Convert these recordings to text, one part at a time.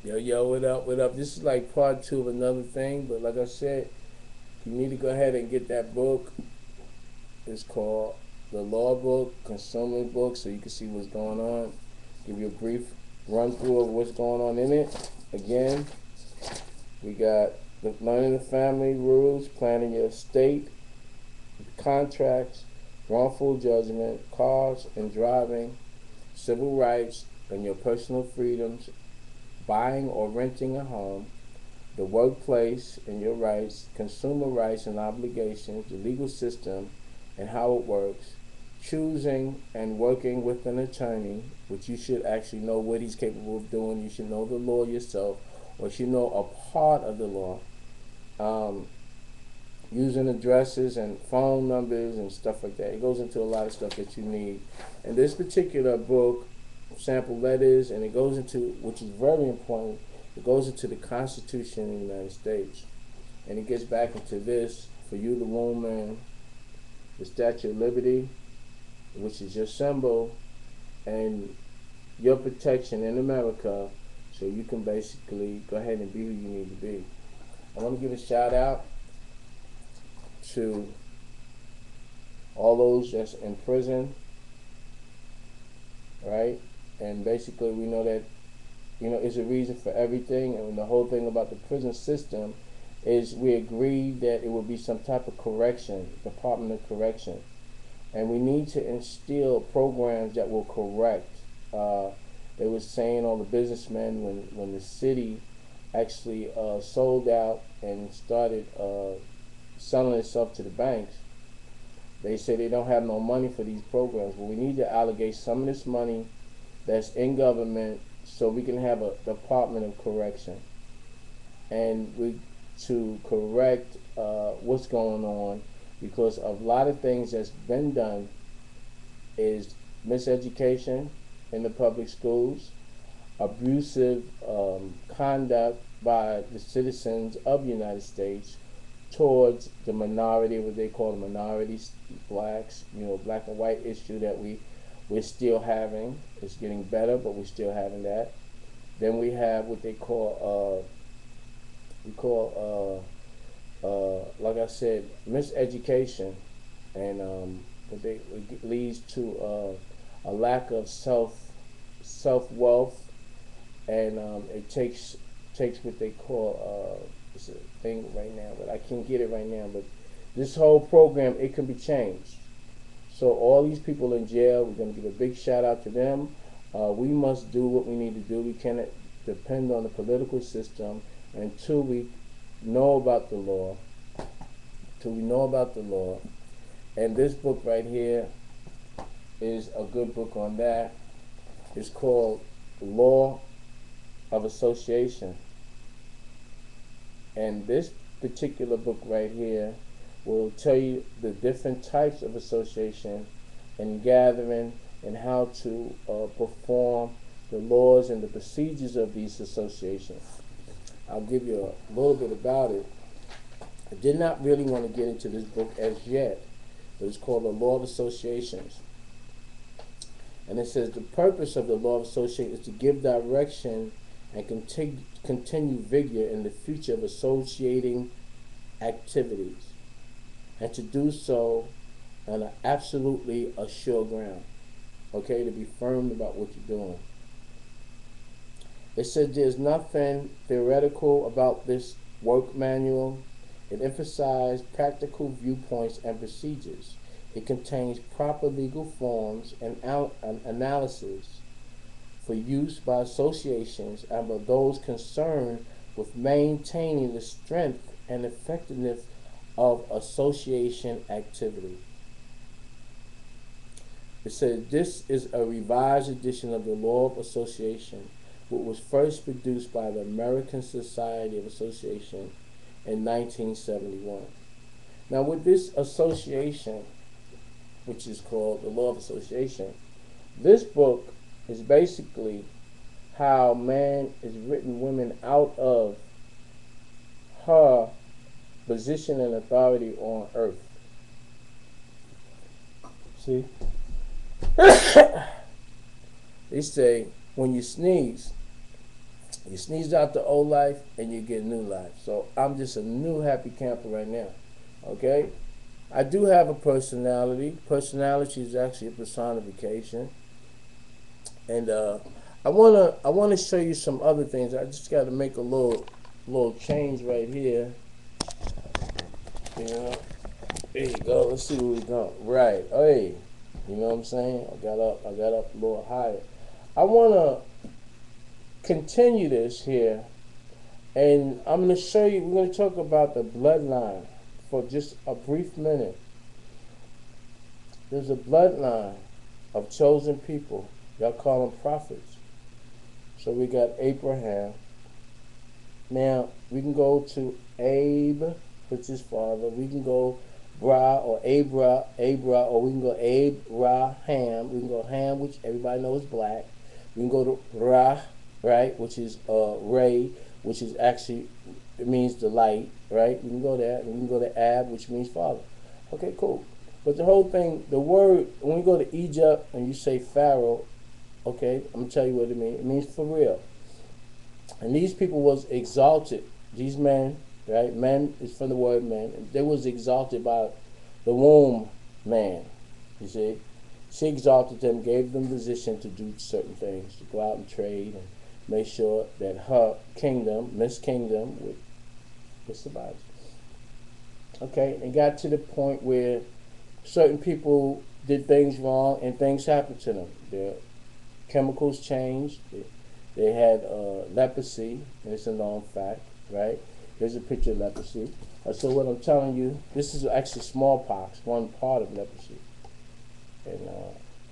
Yo, yo, what up, what up? This is like part two of another thing, but like I said, you need to go ahead and get that book. It's called The Law Book, Consumer Book, so you can see what's going on. Give you a brief run through of what's going on in it. Again, we got learning the family rules, planning your estate, contracts, wrongful judgment, cars and driving, civil rights and your personal freedoms, buying or renting a home, the workplace and your rights, consumer rights and obligations, the legal system and how it works, choosing and working with an attorney, which you should actually know what he's capable of doing. You should know the law yourself, or you should know a part of the law. Um, Using addresses and phone numbers and stuff like that. It goes into a lot of stuff that you need. And this particular book, sample letters, and it goes into, which is very important, it goes into the Constitution of the United States. And it gets back into this, for you the woman, the Statue of Liberty, which is your symbol, and your protection in America, so you can basically go ahead and be who you need to be. I want to give a shout out to all those that's in prison, right? And basically we know that, it's a reason for everything, and the whole thing about the prison system is we agreed that it would be some type of correction, Department of Correction. And we need to instill programs that will correct. They were saying, all the businessmen, when the city actually sold out and started selling itself to the banks, they say they don't have no money for these programs. But we need to allocate some of this money that's in government so we can have a Department of Correction, and we to correct what's going on, because a lot of things that's been done is miseducation in the public schools, abusive conduct by the citizens of the United States towards the minority, what they call the minorities, blacks, black and white issue that we're still having. It's getting better, but we're still having that. Then we have what they call like I said, miseducation, and it leads to a lack of self wealth, and it takes what they call it's a thing right now, but I can't get it right now. But this whole program, it can be changed. So all these people in jail, we're going to give a big shout out to them. We must do what we need to do. We cannot depend on the political system until we know about the law. And this book right here is a good book on that. It's called Law of Association. And this particular book right here will tell you the different types of association and gathering, and how to perform the laws and the procedures of these associations. I'll give you a little bit about it. I did not really want to get into this book as yet, but it's called The Law of Associations. And it says the purpose of the Law of Association is to give direction and continue vigor in the future of associating activities, and to do so on an absolutely assured ground. Okay, to be firm about what you're doing. It says there's nothing theoretical about this work manual. It emphasizes practical viewpoints and procedures. It contains proper legal forms and analysis for use by associations and by those concerned with maintaining the strength and effectiveness of association activity. It says this is a revised edition of the Law of Association, which was first produced by the American Society of Association in 1971. Now, with this association, which is called the Law of Association, this book is basically how man is written women out of her position and authority on earth. See? They say when you sneeze, You sneeze out the old life and you get new life. So I'm just a new happy camper right now. Okay? I do have a personality. Personality is actually a personification. And I wanna show you some other things. I just gotta make a little change right here. You know? There you go. Let's see where we go. Right. Hey. You know what I'm saying? I got up a little higher. I wanna continue this here, and I'm going to show you, we're going to talk about the bloodline for just a brief minute. There's a bloodline of chosen people. Y'all call them prophets. So we got Abraham. Now, we can go to Abe, which is father. We can go Bra or Abra, or we can go Abraham. We can go Ham, which everybody knows black. We can go to Ra, right, which is Ray, which is actually, it means the light, right? We can go there, and we can go to Ab, which means father. Okay, cool. But the whole thing, the word, when you go to Egypt and you say Pharaoh, okay, I'm going to tell you what it means. It means for real. And these people was exalted. These men, right? Men is from the word men. They was exalted by the womb man, you see. She exalted them, gave them position to do certain things, to go out and trade and make sure that her kingdom, Miss Kingdom, would survive. Okay, and got to the point where certain people did things wrong and things happened to them. Their chemicals changed. They had leprosy, and it's a known fact, right? Here's a picture of leprosy. So what I'm telling you, this is actually smallpox, one part of leprosy. And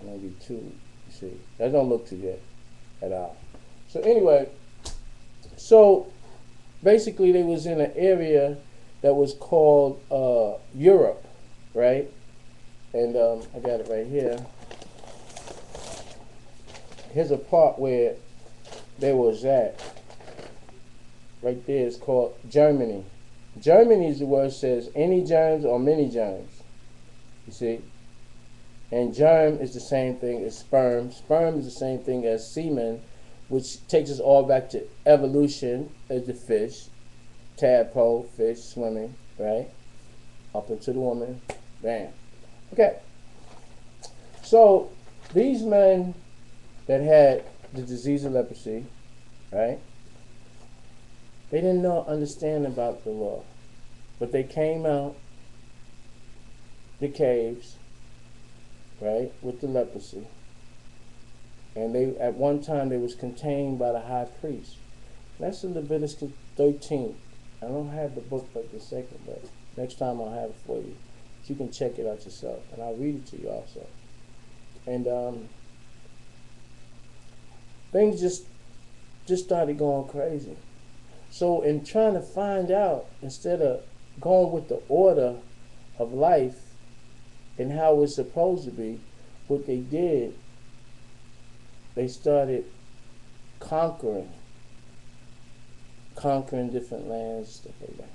maybe two, you see. That don't look too good at all. So anyway, so basically they was in an area that was called Europe, right? And I got it right here. Here's a part where they was at. Right there is called Germany. Germany is the word says any germs or many germs. You see? And germ is the same thing as sperm. Sperm is the same thing as semen, which takes us all back to evolution as the fish. Tadpole, fish, swimming, right? Up into the woman. Bam. Okay. So, these men that had the disease of leprosy, right? They didn't understand about the law. But they came out the caves, right, with the leprosy. And they, at one time, they was contained by the high priest. That's in Leviticus 13. I don't have the book right this second, but next time I'll have it for you. So you can check it out yourself. And I'll read it to you also. And things just started going crazy. So in trying to find out, instead of going with the order of life and how it's supposed to be, what they did, they started conquering different lands, stuff like that.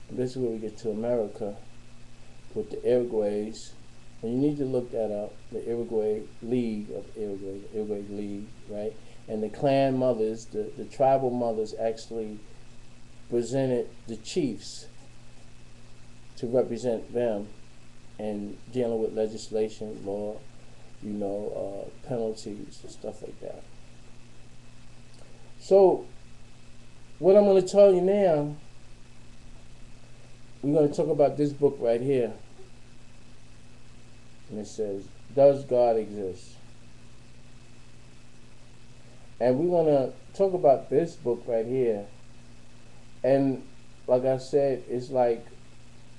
And this is where we get to America with the Iroquois. And you need to look that up, the Iroquois League of Iroquois League, right? And the clan mothers, the tribal mothers actually presented the chiefs to represent them and dealing with legislation, law, penalties and stuff like that. So what I'm going to tell you now, we're going to talk about this book right here. And it says, Does God Exist? And we're going to talk about this book right here. And like I said, it's like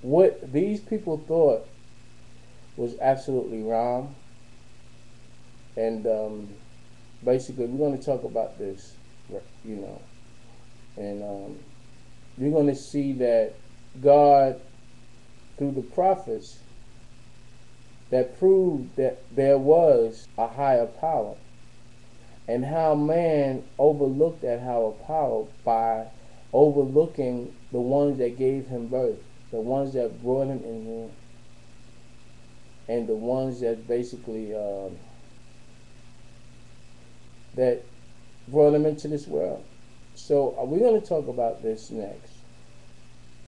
what these people thought was absolutely wrong. And basically, we're going to talk about this, And you're going to see that God, through the prophets, that proved that there was a higher power. And how man overlooked that higher power by overlooking the ones that gave him birth, the ones that brought him in here, and the ones that basically that brought them into this world. So we're going to talk about this next.